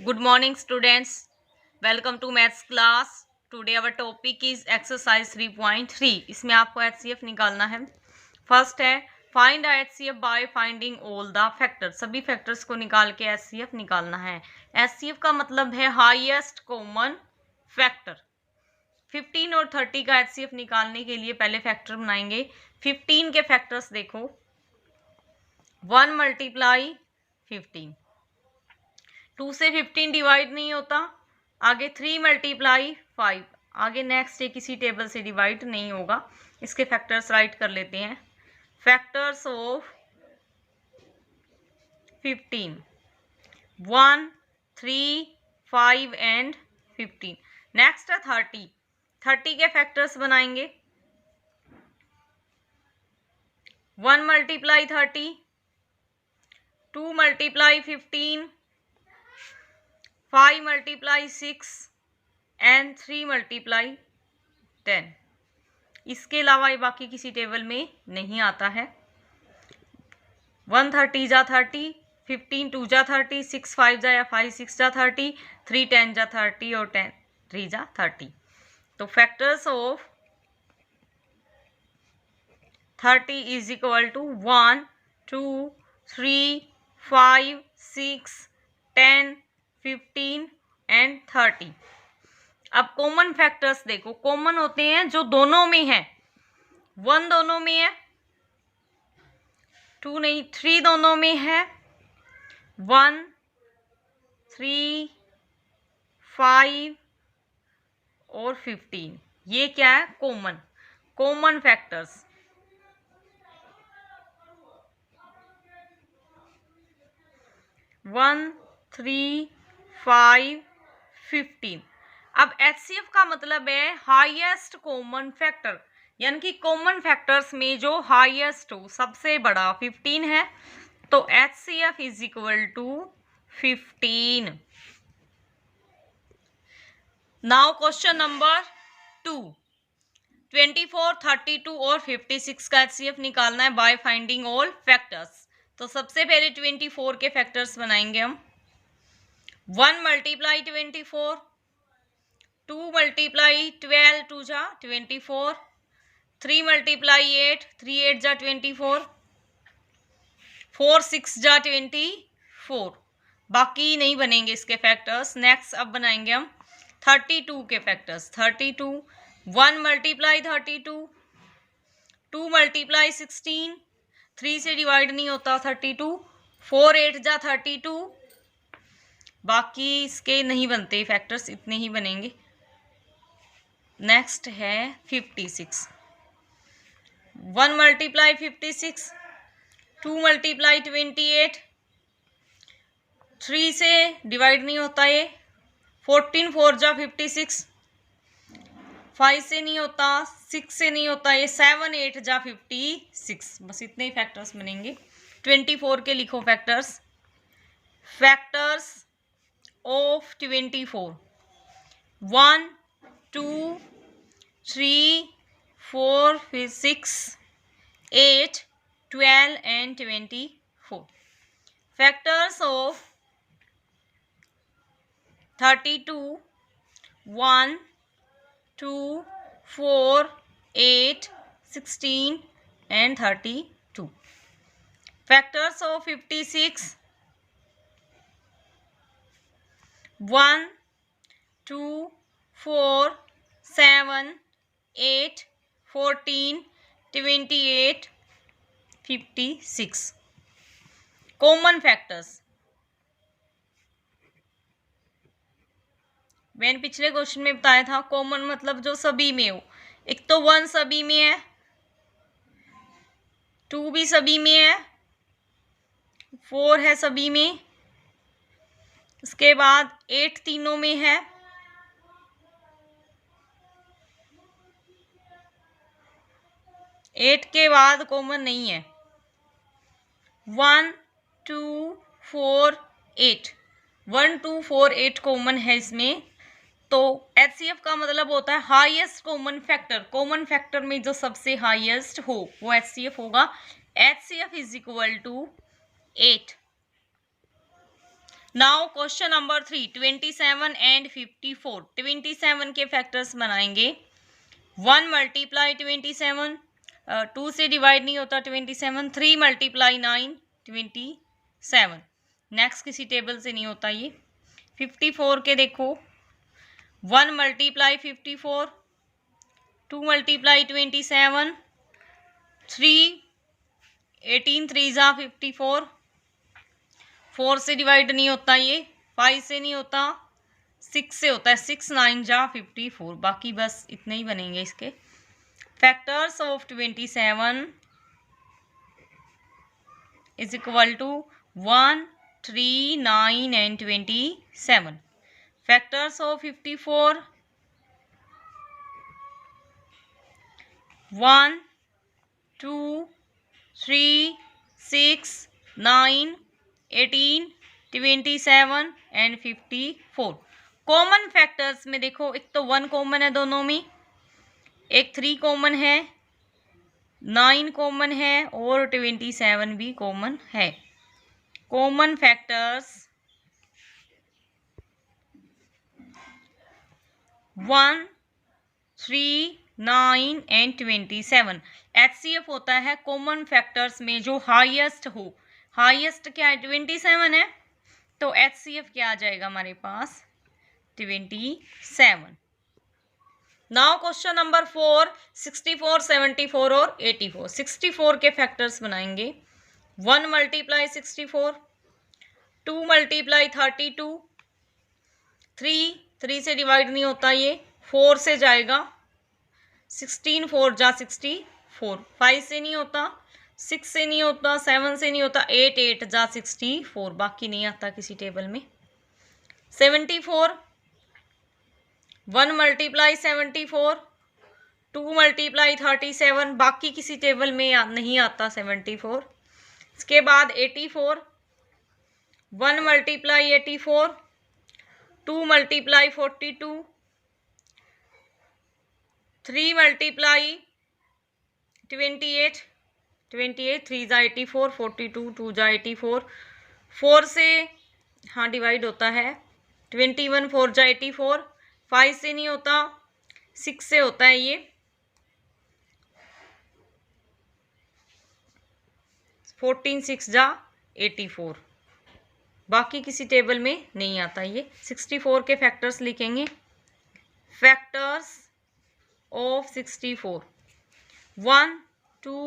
Good morning students. Welcome to maths class. Today our topic is exercise 3.3. इसमें आपको HCF निकालना है. First है find HCF by finding all the factors. सभी factors को निकाल के HCF निकालना है. HCF का मतलब है हाईएस्ट कॉमन फैक्टर. 15 और 30 का HCF निकालने के लिए पहले फैक्टर बनाएंगे. 15 के फैक्टर्स देखो. 1 मल्टीप्लाई 15. 2 से 15 डिवाइड नहीं होता. आगे 3 मल्टीप्लाई 5. आगे नेक्स्ट ये किसी टेबल से डिवाइड नहीं होगा. इसके फैक्टर्स राइट कर लेते हैं. Factors of 15 1 3 5 and 15. नेक्स्ट है 30. 30 के फैक्टर्स बनाएंगे. 1 multiply 30, 2 multiply 15, 5 multiply 6 and 3 multiply 10. इसके अलावा ये बाकी किसी टेबल में नहीं आता है. 1 30 जा 30, 15 2 जा 30, 6 5 जा या 5 6 जा 30, 3 10 जा 30 और 10 3 जा 30. तो factors of 30 is equal to 1 2 3 5 6 10 15 and 30. अब कॉमन फैक्टर्स देखो. कॉमन होते हैं जो दोनों में है. 1 दोनों में है, 2 नहीं 3 दोनों में है, 1 3 5 और 15. ये क्या है? Common factors. वन 3 5 15. अब HCF का मतलब है हाईएस्ट कॉमन फैक्टर, यानी कि कॉमन फैक्टर्स में जो हाईएस्ट हो, सबसे बड़ा 15 है. तो HCF is equal to 15. Now question number 2. 24 32 और 56 का HCF निकालना है बाय फाइंडिंग ऑल फैक्टर्स. तो सबसे पहले 24 के फैक्टर्स बनाएंगे हम. 1 मल्टीप्लाई 24, 2 मल्टीप्लाई 12 2 जा 24, 3 मल्टीप्लाई 8 3 8 जा 24, 4 6 जा 24. बाकी नहीं बनेंगे इसके फैक्टर्स. नेक्स्ट अब बनाएंगे हम 32 के फैक्टर्स. 32 1 मल्टीप्लाई 32, 2 मल्टीप्लाई 16, 3 से डिवाइड नहीं होता 32, 4 8 जा 32. बाकी इसके नहीं बनते फैक्टर्स, इतने ही बनेंगे. नेक्स्ट है 56. 1 मल्टीप्लाई 56, 2 मल्टीप्लाई 28, 3 से डिवाइड नहीं होता ये, 14 4 जा 56, 5 से नहीं होता, 6 से नहीं होता ये, 7 8 जा 56. बस इतने ही फैक्टर्स बनेंगे. 24 के लिखो factors. Factors of 24 1 2 3 4 6 8 12 and 24. Factors of 32 1 2 4 8 16 and 32. Factors of 56 1 2 4 7 8 14 28 56. Common factors. मैंने पिछले क्वेश्चन में बताया था कॉमन मतलब जो सभी में हो. एक तो 1 सभी में है, 2 भी सभी में है, 4 है सभी में, उसके बाद 8 तीनों में है, 8 के बाद कॉमन नहीं है. 1 2 4 8 1 2 4 8 कॉमन है इसमें. तो HCF का मतलब होता है highest common factor. Common factor में जो सबसे हाईएस्ट हो वो HCF होगा. HCF is equal to 8. Now question number 3, 27 and 54। 27 के फैक्टर्स बनाएंगे। 1 मल्टीप्लाई 27, 2 से डिवाइड नहीं होता 27। 3 मल्टीप्लाई 9, 27। नेक्स्ट किसी टेबल से नहीं होता ये। 54 के देखो, 1 मल्टीप्लाई 54, 2 मल्टीप्लाई 27, 3, 18 3 जा 54। 4 से डिवाइड नहीं होता ये, 5 से नहीं होता, 6 से होता है, 6 9 जा 54। बाकी बस इतने ही बनेंगे इसके। Factors of 27 is equal to 1 3 9 and 27। Factors of 54 1 2 3 6 9 18 27 and 54। Common factors में देखो, एक तो 1 कॉमन है दोनों में, एक 3 कॉमन है, 9 कॉमन है और 27 भी कॉमन है। Common factors 1 3 9 and 27। HCF होता है कॉमन फैक्टर्स में जो हाईएस्ट हो। हाईएस्ट क्या है? 27 है, तो HCF क्या आ जाएगा हमारे पास? 27। नाउ क्वेश्चन नंबर 4, 64 74 और 84। 64 के फैक्टर्स बनाएंगे। 1 मल्टीप्लाई 64, 2 मल्टीप्लाई 32, 3 से डिवाइड नहीं होता ये, 4 से जाएगा, 16 4 जा 64। 5 से नहीं होता, 6 से नहीं होता, 7 से नहीं होता, 8 8 जा 64। बाकी नहीं आता किसी टेबल में। 74, 1 मल्टीप्लाई 74, 2 मल्टीप्लाई 37। बाकी किसी टेबल में नहीं आता 74। इसके बाद 84, 1 मल्टीप्लाई 84, 2 मल्टीप्लाई 42, 3 मल्टीप्लाई 28, 3 जा 84, 42 2 जा 84। 4 से हाँ डिवाइड होता है, 21 4 जा 84। 5 से नहीं होता, 6 से होता है ये, 14 6 जा 84। बाकी किसी टेबल में नहीं आता ये। 64 के फैक्टर्स लिखेंगे। Factors of 64 1 2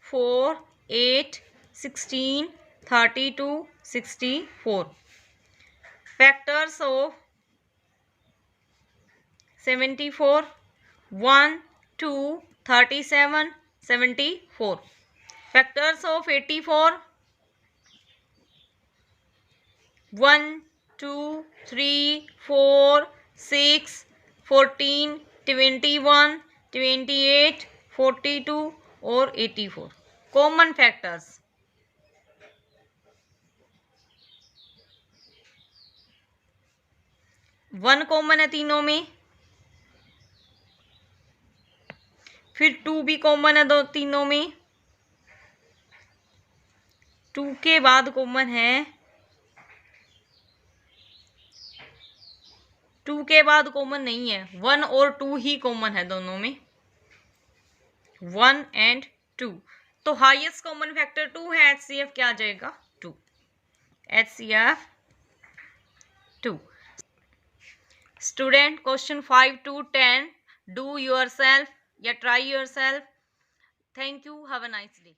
4 8 16 32 64। Factors of 74 1 2 37 74। Factors of 84 1 2 3 4 6 14 21 28 42 और 84। कॉमन फैक्टर्स 1 कॉमन है तीनों में, फिर 2 भी कॉमन है दो तीनों में, 2 के बाद कॉमन है, 2 के बाद कॉमन नहीं है, 1 और 2 ही कॉमन है दोनों में, 1 एंड 2। तो हाईएस्ट कॉमन फैक्टर 2 है। HCF क्या आ जाएगा? 2। HCF 2। Student question 5 to 10 do yourself या try yourself. Thank you, have a nice day.